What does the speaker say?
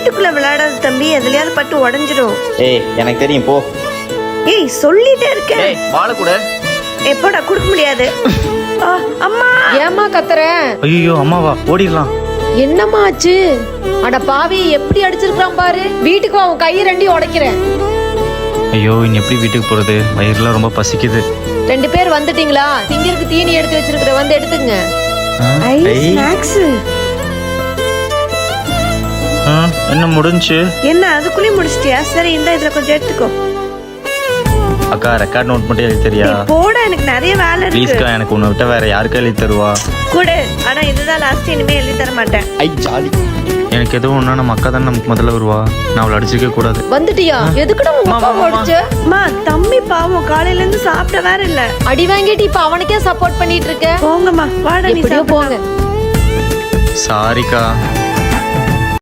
வீட்டுக்குள்ள விளையாடாத தம்பி, எதுலயாவது பட்டு உடைஞ்சிடும். ஏய் எனக்கு தெரியும் போ. ஏய் சொல்லிட்டே இருக்கேன். ஏய் வாழ கூட. எப்போடா கொடுக்க முடியாது. அம்மா ஏமா கத்துற? ஐயோ அம்மாவா, ஓடிடலாம். என்னம்மா ஆச்சு? அட பாவி, எப்படி அடிச்சிருக்கான் பாரு. வீட்டுக்கு அவன் கையை ரெண்டையும் உடைக்கிறேன். ஐயோ இனி எப்படி வீட்டுக்கு போறது? வயிறுலாம் ரொம்ப பசிக்குது. 2 பேர் வந்துட்டீங்களா? திங்கிறதுக்கு தீனி எடுத்து வச்சிருக்கிற, வந்து எடுத்துங்க. ஸ்நாக்ஸ் என்ன முடிஞ்சு? என்ன அதுக்குள்ளே முடிச்சிட்டியா? சரி இந்த இதுல கொஞ்சம் எடுத்துக்கோ. அக்கா ரெக்கார்ட் நோட் மட்டும் எழுதி தெரியா? போடா, எனக்கு நிறைய வேலை இருக்கு. ப்ளீஸ்க்கா, எனக்கு உன்னை விட்ட வேற யாருக்கு எழுதி தருவா? கூட ஆனா இதுதான் லாஸ்ட், இனிமே எழுதி தர மாட்டேன். ஐ ஜாலி. எனக்கு எதுவும் ஒண்ணா நம்ம அக்கா தான் நமக்கு முதல்ல வருவா. நான் அவளை அடிச்சிருக்க கூடாது. வந்துட்டியா? எதுக்குடா உங்க அப்பா அடிச்ச? அம்மா தம்பி பாவம், காலையில இருந்து சாப்பிட வேற இல்ல. அடி வாங்கிட்டு இப்ப அவனுக்கே சப்போர்ட் பண்ணிட்டு இருக்க. போங்கம்மா, வாடா நீ எப்படியோ போங்க. சாரிக்கா.